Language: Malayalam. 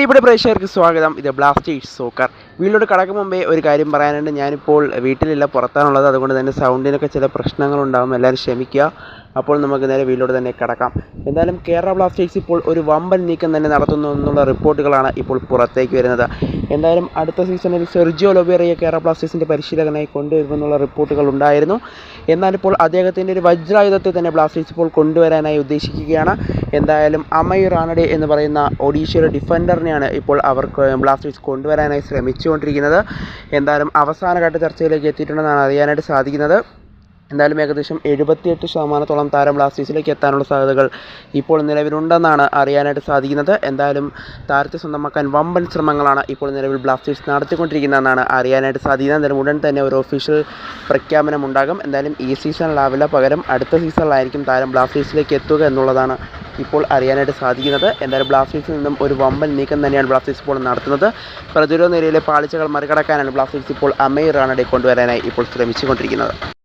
പ്രിയപ്പെട്ട പ്രേക്ഷകർക്ക് സ്വാഗതം. ഇത് ബ്ലാസ്റ്റേഴ്സ് സോക്കർ. വീട്ടിലോട്ട് കടക്കും മുമ്പേ ഒരു കാര്യം പറയാനുണ്ട്. ഞാനിപ്പോൾ വീട്ടിലില്ല, പുറത്താണുള്ളത്. അതുകൊണ്ട് തന്നെ സൗണ്ടിനൊക്കെ ചില പ്രശ്നങ്ങളുണ്ടാകും, എല്ലാവരും ക്ഷമിക്കുക. അപ്പോൾ നമുക്ക് നേരെ വീട്ടിലോട്ട് തന്നെ കടക്കാം. എന്തായാലും കേരള ബ്ലാസ്റ്റേഴ്സ് ഇപ്പോൾ ഒരു വമ്പൻ നീക്കം തന്നെ നടത്തുന്നു എന്നുള്ള റിപ്പോർട്ടുകളാണ് ഇപ്പോൾ പുറത്തേക്ക് വരുന്നത്. എന്തായാലും അടുത്ത സീസണിൽ സെർജിയോ ലൊബേറയെ കേരള ബ്ലാസ്റ്റേഴ്സിൻ്റെ പരിശീലകനായി കൊണ്ടുവരുമെന്നുള്ള റിപ്പോർട്ടുകൾ ഉണ്ടായിരുന്നു. എന്നാലിപ്പോൾ അദ്ദേഹത്തിൻ്റെ ഒരു വജ്രായുധത്തെ തന്നെ ബ്ലാസ്റ്റേഴ്സ് ഇപ്പോൾ കൊണ്ടുവരാനായി ഉദ്ദേശിക്കുകയാണ്. എന്തായാലും അമയ് റാനഡെ എന്ന് പറയുന്ന ഒഡീഷയുടെ ഡിഫൻഡറിനെയാണ് ഇപ്പോൾ അവർക്ക് ബ്ലാസ്റ്റേഴ്സ് കൊണ്ടുവരാനായി ശ്രമിച്ചുകൊണ്ടിരിക്കുന്നത്. എന്തായാലും അവസാനഘട്ട ചർച്ചയിലേക്ക് എത്തിയിട്ടുണ്ടെന്നാണ് അറിയാനായിട്ട് സാധിക്കുന്നത്. എന്തായാലും ഏകദേശം 78% താരം ബ്ലാസ്റ്റേഴ്സിലേക്ക് എത്താനുള്ള സാധ്യതകൾ ഇപ്പോൾ നിലവിലുണ്ടെന്നാണ് അറിയാനായിട്ട് സാധിക്കുന്നത്. എന്തായാലും താരത്തെ സ്വന്തമാക്കാൻ വമ്പൻ ശ്രമങ്ങളാണ് ഇപ്പോൾ നിലവിൽ ബ്ലാസ്റ്റേഴ്സ് നടത്തിക്കൊണ്ടിരിക്കുന്നതെന്നാണ് അറിയാനായിട്ട് സാധിക്കുന്നത്. എന്തായാലും ഉടൻ തന്നെ ഒരു ഒഫീഷ്യൽ പ്രഖ്യാപനം ഉണ്ടാകും. എന്തായാലും ഈ സീസണിലാവില്ല, പകരം അടുത്ത സീസണിലായിരിക്കും താരം ബ്ലാസ്റ്റേഴ്സിലേക്ക് എത്തുക എന്നുള്ളതാണ് ഇപ്പോൾ അറിയാനായിട്ട് സാധിക്കുന്നത്. എന്തായാലും ബ്ലാസ്റ്റേഴ്സിൽ നിന്നും ഒരു വമ്പൻ നീക്കം തന്നെയാണ് ബ്ലാസ്റ്റേഴ്സ് ഇപ്പോൾ നടത്തുന്നത്. പ്രതിരോധ നിരയിലെ പാളിച്ചകൾ മറികടക്കാനാണ് ബ്ലാസ്റ്റേഴ്സ് ഇപ്പോൾ അമയ് റാനഡെ കൊണ്ടുവരാനായി ഇപ്പോൾ ശ്രമിച്ചുകൊണ്ടിരിക്കുന്നത്.